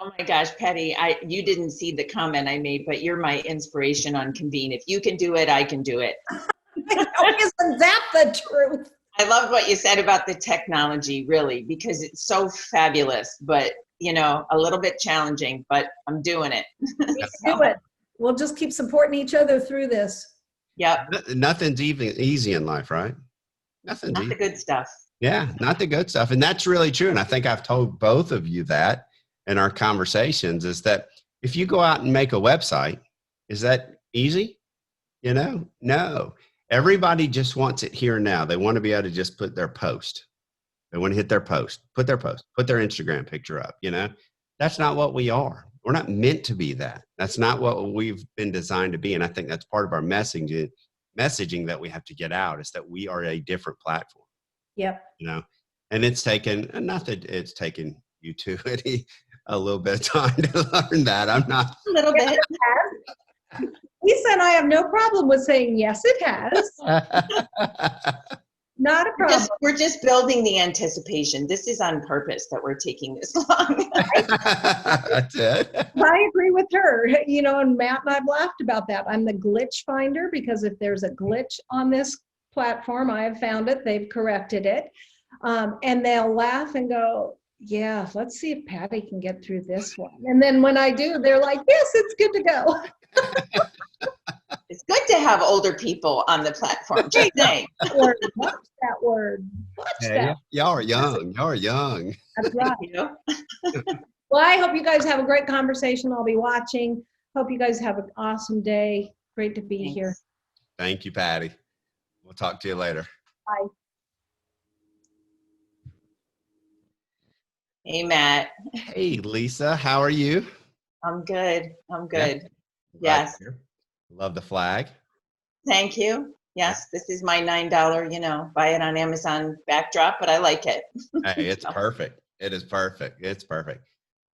Oh my gosh, Patty, you didn't see the comment I made, but you're my inspiration on Convene. If you can do it, I can do it. Isn't that the truth? I love what you said about the technology, really, because it's so fabulous, but a little bit challenging, but I'm doing it. Let's do it. We'll just keep supporting each other through this. Yep. Nothing's even easy in life, right? Nothing's Not easy. the good stuff. Yeah, not the good stuff. And that's really true. And I think I've told both of you that in our conversations, is that if you go out and make a website, is that easy? No. Everybody just wants it here and now. They want to be able to just put their post. They want to hit their post, put their Instagram picture up. That's not what we are. We're not meant to be that. That's not what we've been designed to be. And I think that's part of our messaging that we have to get out, is that we are a different platform. Yep. And it's taken, not that it's taken you two a little bit of time to learn that. I'm not. A little bit. Lisa and I have no problem with saying, yes, it has. Not a problem. We're just building the anticipation. This is on purpose that we're taking this long. That's it. I agree with her. And Matt and I've laughed about that. I'm the glitch finder, because if there's a glitch on this platform, I have found it. They've corrected it. And they'll laugh and go, yeah, let's see if Patty can get through this one. And then when I do, they're like, yes, it's good to go. It's good to have older people on the platform. Just saying. Watch that word. Watch that. Y'all are young. Y'all are young. That's right. Well, I hope you guys have a great conversation. I'll be watching. Hope you guys have an awesome day. Great to be here. Thank you, Patty. We'll talk to you later. Bye. Hey, Matt. Hey, Lisa. How are you? I'm good. Yeah. Yes. Love the flag. Thank you. Yes, this is my $9, buy it on Amazon backdrop, but I like it. Hey, it's perfect. It is perfect. It's perfect.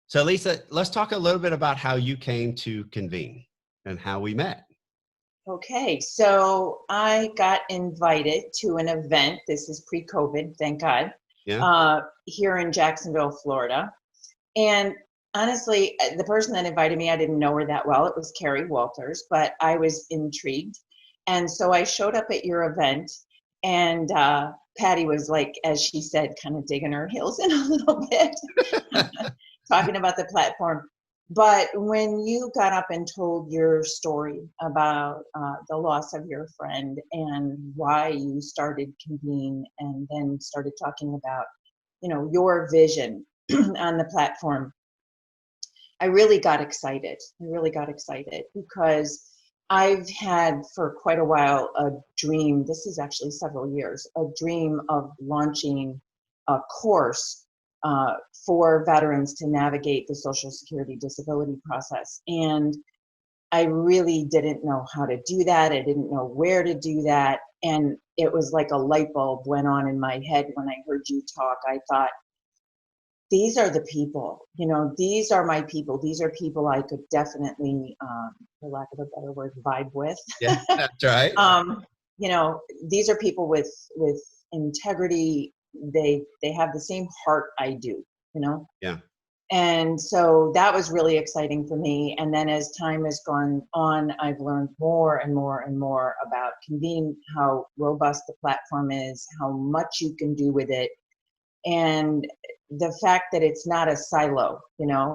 So, Lisa, let's talk a little bit about how you came to Convene and how we met. Okay, so I got invited to an event. This is pre-COVID, thank God. Yeah. Here in Jacksonville, Florida. And honestly, the person that invited me, I didn't know her that well. It was Carrie Walters, but I was intrigued. And so I showed up at your event, and Patty was, like, as she said, kind of digging her heels in a little bit, talking about the platform. But when you got up and told your story about the loss of your friend and why you started Convene, and then started talking about, your vision on the platform, I really got excited. Because I've had for quite a while a dream, this is actually several years, a dream of launching a course for veterans to navigate the Social Security disability process. And I really didn't know how to do that. I didn't know where to do that. And it was like a light bulb went on in my head when I heard you talk. I thought, these are the people, these are my people. These are people I could definitely, for lack of a better word, vibe with. Yeah, that's right. These are people with integrity. They have the same heart I do, Yeah. And so that was really exciting for me. And then as time has gone on, I've learned more and more and more about Convene, how robust the platform is, how much you can do with it. And the fact that it's not a silo,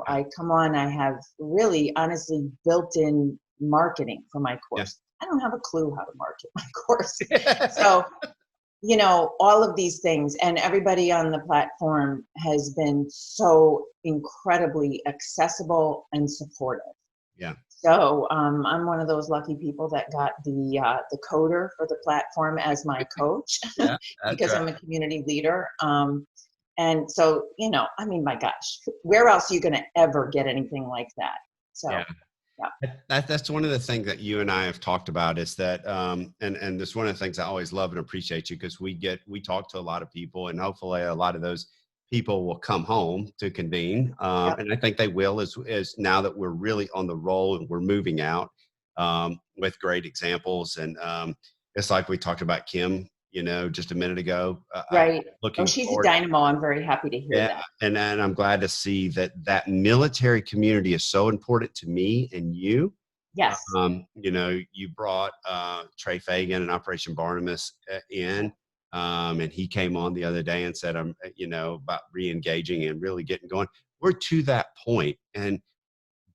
I come on, I have really honestly built-in marketing for my course. Yeah. I don't have a clue how to market my course. So, all of these things, and everybody on the platform has been so incredibly accessible and supportive. Yeah. So I'm one of those lucky people that got the coder for the platform as my coach. Yeah, because right. I'm a community leader. And so, my gosh, where else are you going to ever get anything like that? So, yeah. That's one of the things that you and I have talked about, is that, and this is one of the things I always love and appreciate you, because we talk to a lot of people, and hopefully a lot of those people will come home to Convene. And I think they will, as now that we're really on the roll and we're moving out with great examples. And it's like we talked about Kim just a minute ago. Right. Oh, Looking she's a forward. dynamo. I'm very happy to hear Yeah, that. and I'm glad to see that military community is so important to me and you. Yes. You brought Trey Fagan and Operation Barnabas in, and he came on the other day and said, about re-engaging and really getting going. We're to that point,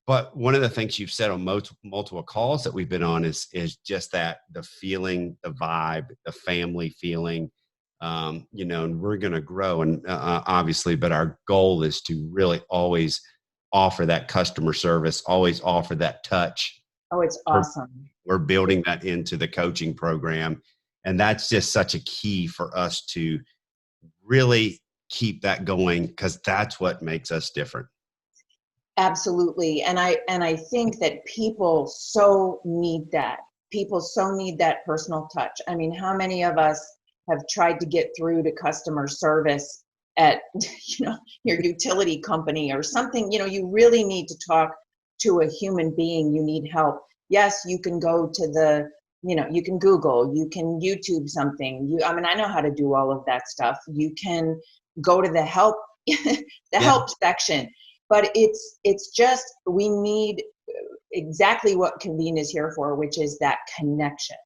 but one of the things you've said on multiple calls that we've been on is just that the feeling, the vibe, the family feeling, and we're going to grow, and obviously, but our goal is to really always offer that customer service, always offer that touch. Oh, it's we're, awesome. we're building that into the coaching program, and that's just such a key for us to really keep that going, because that's what makes us different. Absolutely. And I think that people so need that. People so need that personal touch. I mean, how many of us have tried to get through to customer service at, your utility company or something? You really need to talk to a human being. You need help. Yes, you can go to you can Google, you can YouTube something. I know how to do all of that stuff. You can go to the help, the help section. But it's just, we need exactly what Convene is here for, which is that connection.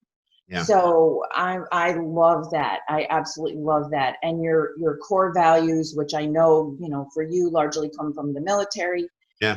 Yeah. So I love that. I absolutely love that. And your core values, which I know, for you largely come from the military. Yeah.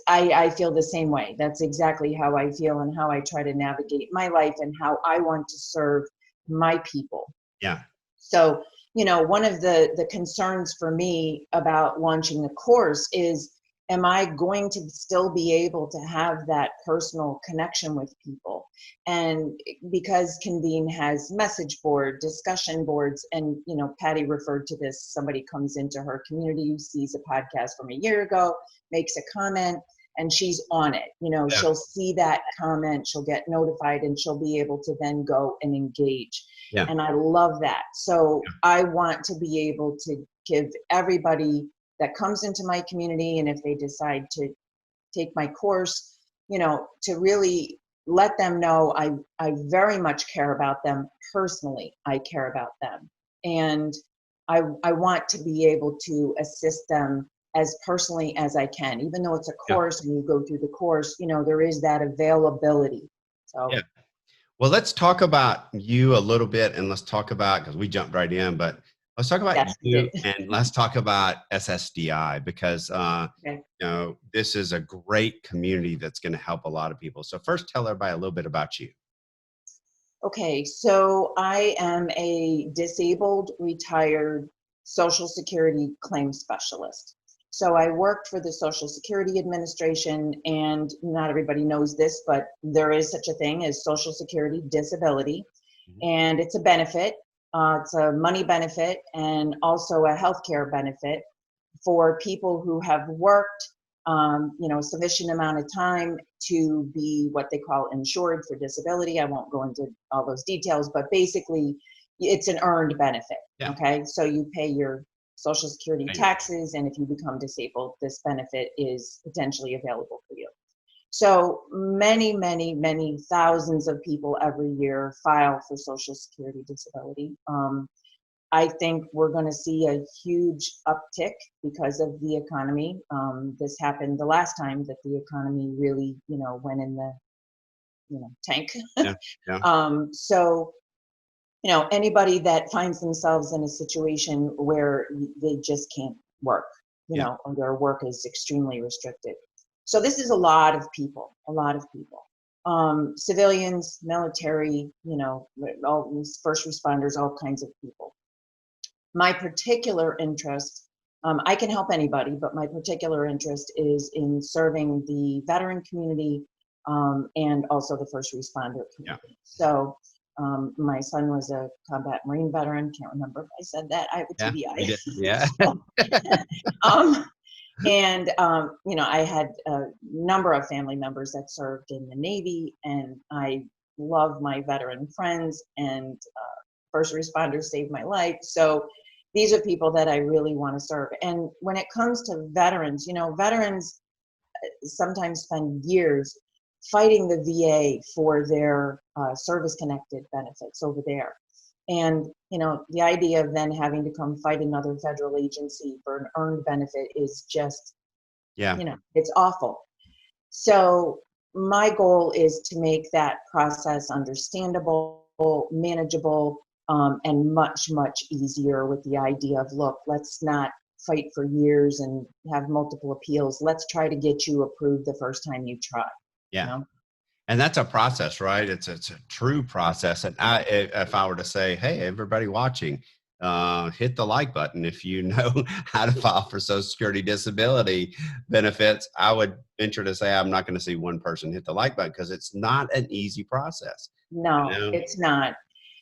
I feel the same way. That's exactly how I feel and how I try to navigate my life and how I want to serve my people. Yeah. So, one of the concerns for me about launching the course is, am I going to still be able to have that personal connection with people? And because Convene has message board, discussion boards, and, Patty referred to this, somebody comes into her community, sees a podcast from a year ago, makes a comment, and she's on it. Yeah. She'll see that comment, she'll get notified, and she'll be able to then go and engage. Yeah. And I love that. So I want to be able to give everybody that comes into my community, and if they decide to take my course, to really let them know I very much care about them personally. I care about them. And I want to be able to assist them as personally as I can. Even though it's a course and you go through the course, there is that availability. So. Yeah. Well, let's talk about you a little bit, and let's talk about, because we jumped right in, but let's talk about you, and let's talk about SSDI, because this is a great community that's going to help a lot of people. So first, tell everybody a little bit about you. Okay, so I am a disabled, retired Social Security claim specialist. So I worked for the Social Security Administration, and not everybody knows this, but there is such a thing as Social Security disability, and it's a benefit. It's a money benefit and also a healthcare benefit for people who have worked, sufficient amount of time to be what they call insured for disability. I won't go into all those details, but basically it's an earned benefit. Yeah. Okay. So you pay your Social Security taxes, and if you become disabled, this benefit is potentially available for you. So many, many, many thousands of people every year file for Social Security disability. I think we're going to see a huge uptick because of the economy. This happened the last time that the economy really, went in the, tank. So, anybody that finds themselves in a situation where they just can't work, or their work is extremely restricted. So this is a lot of people. Civilians, military, all these first responders, all kinds of people. My particular interest, I can help anybody, but my particular interest is in serving the veteran community and also the first responder community. So my son was a combat Marine veteran. Can't remember if I said that. I have a TBI. Yeah. I had a number of family members that served in the Navy, and I love my veteran friends, and first responders saved my life. So these are people that I really want to serve. And when it comes to veterans, veterans sometimes spend years fighting the VA for their service-connected benefits over there. And, you know, the idea of then having to come fight another federal agency for an earned benefit is just, Yeah. you know, it's awful. So my goal is to make that process understandable, manageable, and much, much easier, with the idea of, look, let's not fight for years and have multiple appeals. Let's try to get you approved the first time you try. Yeah. You know? And that's a process, right? It's a true process. And if I were to say, hey, everybody watching, hit the like button if you know how to file for Social Security disability benefits, I would venture to say I'm not going to see one person hit the like button, because it's not an easy process. No, You know? it's not.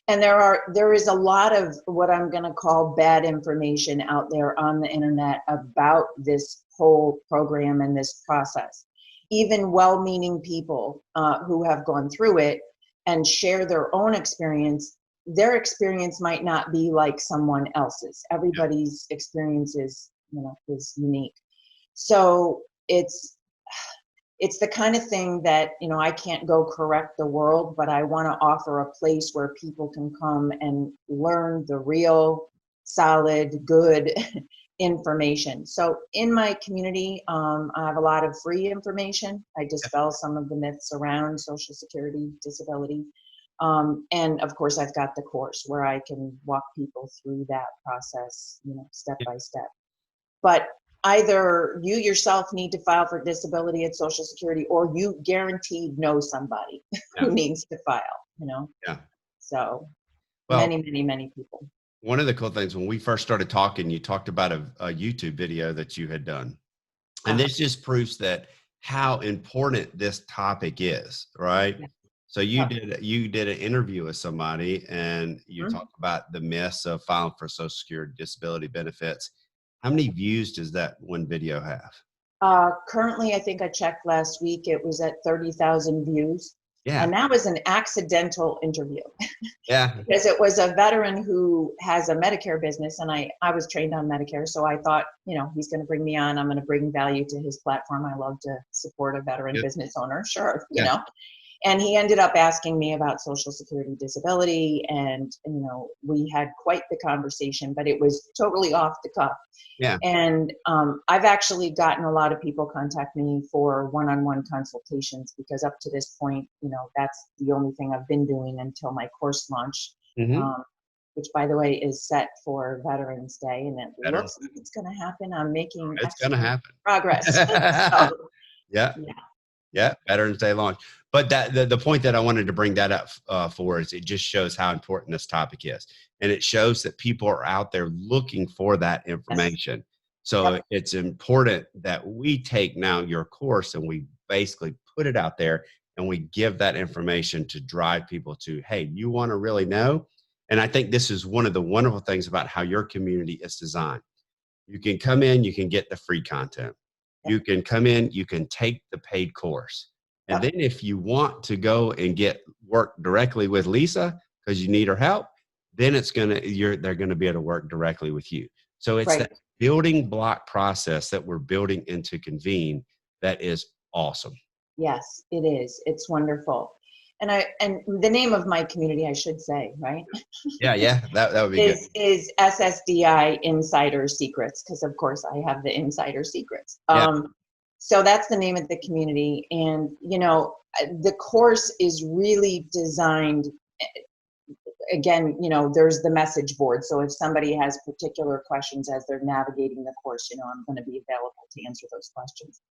And there is a lot of what I'm going to call bad information out there on the internet about this whole program and this process. Even well-meaning people who have gone through it and share their own experience, their experience might not be like someone else's. Everybody's experience is, you know, is unique. So it's the kind of thing that, you know, I can't go correct the world, but I want to offer a place where people can come and learn the real, solid, good information. So in my community, I have a lot of free information. I dispel some of the myths around Social Security disability. And of course, I've got the course where I can walk people through that process, you know, step by step. But either you yourself need to file for disability at Social Security, or you guaranteed know somebody who needs to file, you know? Yeah. So Well, many people. one of the cool things, when we first started talking, you talked about a YouTube video that you had done. And this just proves that how important this topic is, right? Yeah. So you did an interview with somebody, and you talked about the myths of filing for Social Security disability benefits. How many views does that one video have? Currently, I think I checked last week, it was at 30,000 views. Yeah. And that was an accidental interview. Yeah. Because it was a veteran who has a Medicare business, and I was trained on Medicare. So I thought, you know, he's going to bring me on. I'm going to bring value to his platform. I love to support a veteran business owner. Sure. You know, and he ended up asking me about Social Security disability. And, you know, we had quite the conversation, but it was totally off the cuff. Yeah. And I've actually gotten a lot of people contact me for one-on-one consultations, because up to this point, you know, that's the only thing I've been doing until my course launch, which, by the way, is set for Veterans Day. And it looks like it's going to happen. I'm making progress. So, yeah. Yeah, Veterans Day launch. But the point that I wanted to bring that up for is, it just shows how important this topic is. And it shows that people are out there looking for that information. So it's important that we take now your course and we basically put it out there, and we give that information to drive people to, hey, you want to really know? And I think this is one of the wonderful things about how your community is designed. You can come in, you can get the free content. You can come in, you can take the paid course. And then if you want to go and get work directly with Lisa because you need her help, then they're going to be able to work directly with you. So it's that building block process that we're building into Convene that is awesome. Yes, it is. It's wonderful. And the name of my community, I should say, right? Yeah, that would be good. Is SSDI Insider Secrets, because of course I have the insider secrets. So that's the name of the community. And, you know, the course is really designed, again, you know, there's the message board. So if somebody has particular questions as they're navigating the course, you know, I'm going to be available to answer those questions.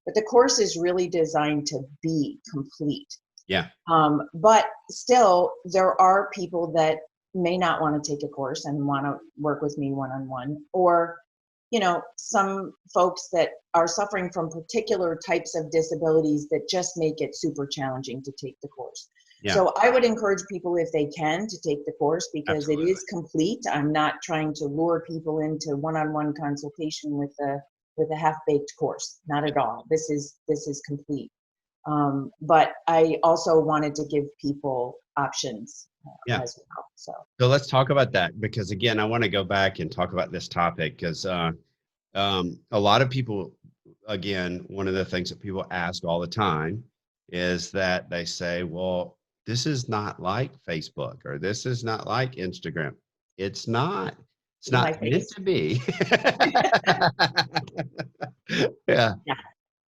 But the course is really designed to be complete. Yeah. But still, there are people that may not want to take a course and want to work with me one-on-one, or, you know, some folks that are suffering from particular types of disabilities that just make it super challenging to take the course. Yeah. So I would encourage people, if they can, to take the course, because it is complete. I'm not trying to lure people into one-on-one consultation with a half-baked course. Not at all. This is complete. But I also wanted to give people options as well. So let's talk about that, because again, I want to go back and talk about this topic, because a lot of people, again, one of the things that people ask all the time is that they say, well, this is not like Facebook or this is not like Instagram. It's not. It's See my not meant face? to be. Yeah. Yeah. Yeah.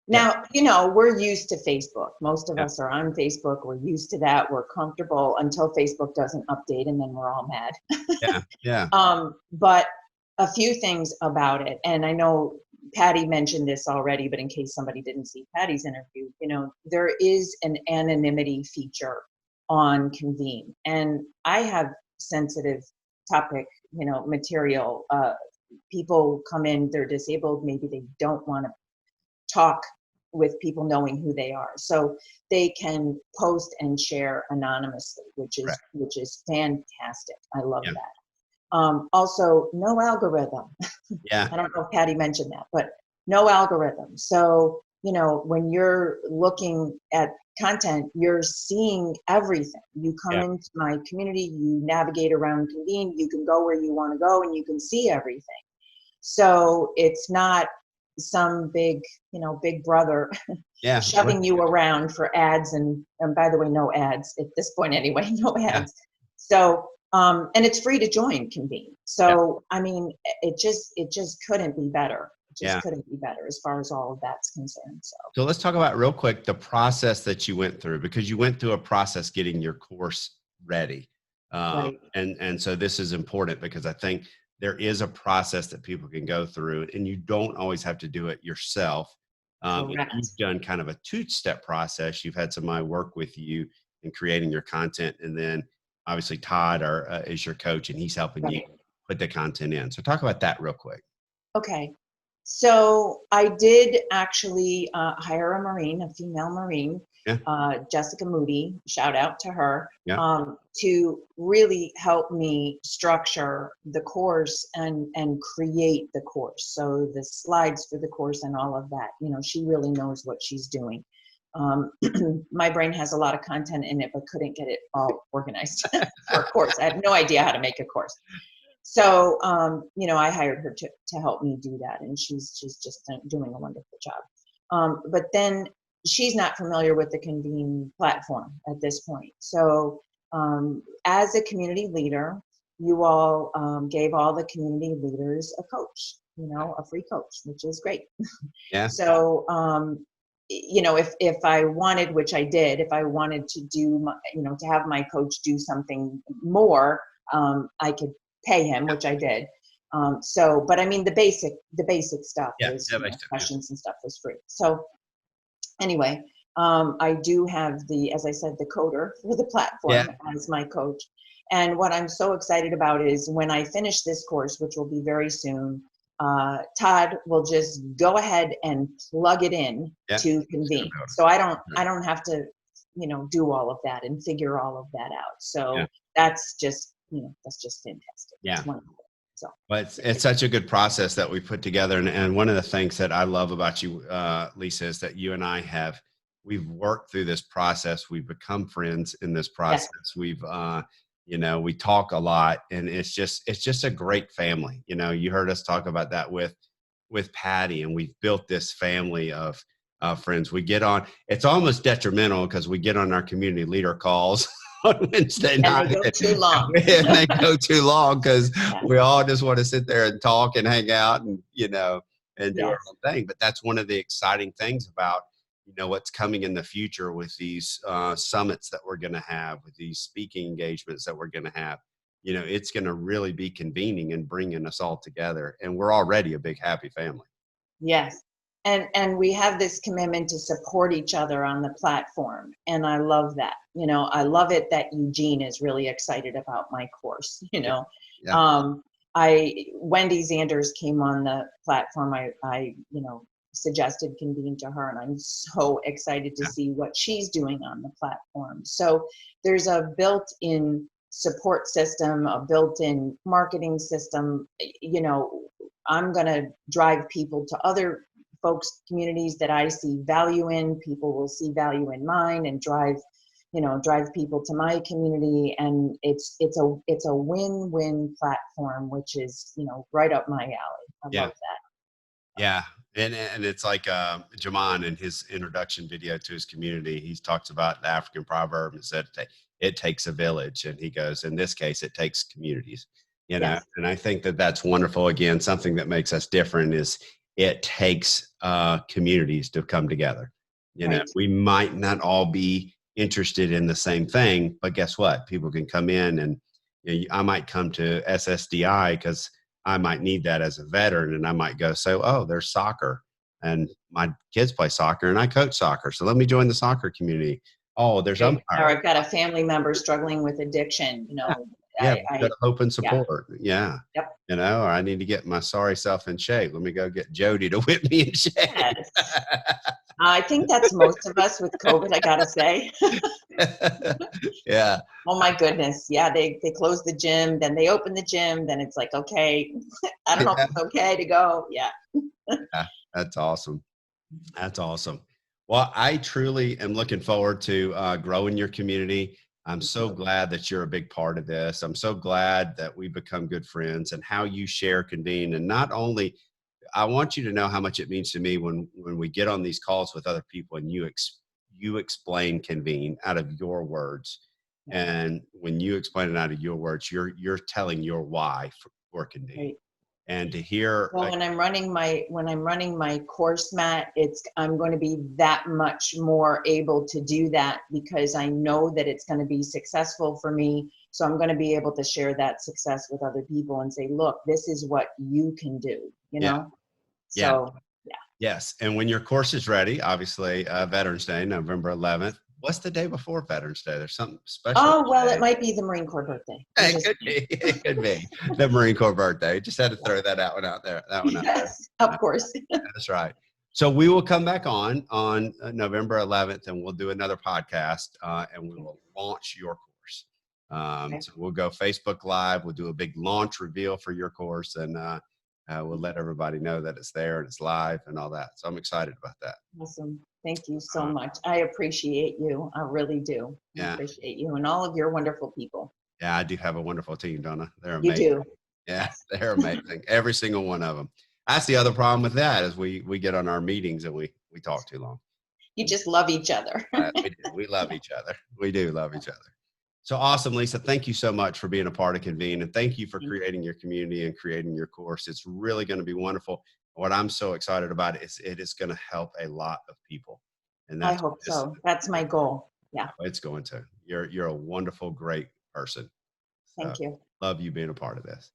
Now, you know, we're used to Facebook. Most of Yeah. us are on Facebook. We're used to that. We're comfortable until Facebook doesn't update, and then we're all mad. Yeah. Yeah. But a few things about it, and I know Patty mentioned this already, but in case somebody didn't see Patty's interview, you know, there is an anonymity feature on Convene, and I have sensitive topic, you know, material. People come in, they're disabled, maybe they don't want to talk with people knowing who they are. So they can post and share anonymously, Right. which is fantastic. I love Yeah. that. Also, no algorithm. Yeah. I don't know if Patty mentioned that, but no algorithm. So, you know, when you're looking at content, you're seeing everything. You come Yeah. into my community, you navigate around Convene, you can go where you want to go and you can see everything. So it's not some big, you know, big brother Yeah. shoving you around for ads and by the way, no ads at this point anyway, no Yeah. ads. So, and it's free to join Convene. Yeah. So, I mean, it just couldn't be better. It just Yeah. couldn't be better as far as all of that's concerned. So, So let's talk about real quick the process that you went through, because you went through a process getting your course ready. right, And so this is important because I think there is a process that people can go through, and you don't always have to do it yourself. And correct, you've done kind of a two-step process. You've had somebody work with you in creating your content, and then obviously Todd is your coach, and he's helping you right. put the content in. So talk about that real quick. Okay. So I did actually hire a Marine, a female Marine, Yeah. Jessica Moody, shout out to her, Yeah. to really help me structure the course and create the course. So the slides for the course and all of that, you know, she really knows what she's doing. My brain has a lot of content in it, but couldn't get it all organized for a course. I have no idea how to make a course. So, you know, I hired her to help me do that, and she's just doing a wonderful job. But then she's not familiar with the Convene platform at this point. So, as a community leader, you all gave all the community leaders a coach, you know, a free coach, which is great. Yeah. So, you know, if I wanted, which I did, if I wanted to do, you know, to have my coach do something more, I could pay him, which I did. So, but I mean, the basic stuff Yeah. is, Yeah. you know, questions and stuff was free. So anyway, I do have as I said, the coder for the Yeah. platform as my coach. And what I'm so excited about is when I finish this course, which will be very soon, Todd will just go ahead and plug it in Yeah. to Convene. So I don't have to, you know, do all of that and figure all of that out. Yeah. So that's just, you know, that's just fantastic. Yeah. It's wonderful. So, Well, it's such a good process that we put together. And one of the things that I love about you, Lisa, is that you and we've worked through this process. We've become friends in this process. yes, We've, you know, we talk a lot, and it's just a great family. You know, you heard us talk about that with Patty, and we've built this family of friends. We get on, it's almost detrimental because we get on our community leader calls on Wednesday and night they go too long. and they go too long because Yes, we all just want to sit there and talk and hang out and, you know, and do our yes, own thing. But that's one of the exciting things about, you know, what's coming in the future with these summits that we're going to have, with these speaking engagements that we're going to have. You know, it's going to really be convening and bringing us all together. And we're already a big, happy family. yes. And we have this commitment to support each other on the platform. And I love that. You know, I love it that Eugene is really excited about my course, you know. Yeah. Wendy Zanders came on the platform. You know, suggested Convene to her, and I'm so excited to Yeah. see what she's doing on the platform. So there's a built-in support system, a built-in marketing system. You know, I'm going to drive people to other folks' communities that I see value in. People will see value in mine and drive people to my community. And it's a win-win platform, which is, you know, right up my alley. I Yeah. love that. Yeah. And it's like Jaman in his introduction video to his community, he talks about the African proverb and said it takes a village, and he goes, in this case, it takes communities. You know, Yes, and I think that that's wonderful. Again, something that makes us different is it takes communities to come together. You know, right. we might not all be interested in the same thing, but guess what? People can come in and I might come to SSDI because I might need that as a veteran, and I might go, so, oh, there's soccer, and my kids play soccer, and I coach soccer, so let me join the soccer community. Oh, there's Right. Or umpiring. I've got a family member struggling with addiction, Yeah, yeah, we've got I hope and yeah, support. Yeah, yep. you know, or I need to get my sorry self in shape. Let me go get Jody to whip me in shape. Yes. I think that's most of us with COVID, I gotta say. Yeah, Oh my goodness. Yeah, they close the gym, then they open the gym, then it's like, okay, I don't know if yeah, it's okay to go. Yeah. yeah, that's awesome. That's awesome. Well, I truly am looking forward to growing your community. I'm so glad that you're a big part of this. I'm so glad that we become good friends and how you share Convene. And not only, I want you to know how much it means to me when we get on these calls with other people and you explain Convene out of your words. Yeah. And when you explain it out of your words, you're telling your why for Convene. Right. And to hear, Well, when I'm running my course, Matt, I'm going to be that much more able to do that because I know that it's going to be successful for me. So I'm going to be able to share that success with other people and say, look, this is what you can do, you yeah, know? yeah. So yeah. Yes, and when your course is ready, obviously, Veterans Day, November 11th. What's the day before Veterans Day? There's something special Oh, well, that it day. might be the Marine Corps birthday. I'm It just could be. It could be the Marine Corps birthday. Just had to throw that one out there. That one out there. yes, of course. That's right. So we will come back on November 11th, and we'll do another podcast, and we will launch your course. Okay. So we'll go Facebook Live. We'll do a big launch reveal for your course, and we'll let everybody know that it's there and it's live and all that. So I'm excited about that. Awesome. Thank you so Uh, much. I appreciate you. I really do. I yeah, appreciate you and all of your wonderful people. yeah, I do have a wonderful team, Donna. They're You amazing. do. Yeah, Yes. they're amazing. Every single one of them. That's the other problem with that is we get on our meetings and we talk too long. You just love each other. We do. We love each other. We do love each other. So awesome, Lisa. Thank you so much for being a part of Convene, and thank you for creating your community and creating your course. It's really going to be wonderful. What I'm so excited about is it is going to help a lot of people, and I that's what hope so. That's my goal. Yeah. it's going to. You're a wonderful, great person. So Thank you. love you being a part of this.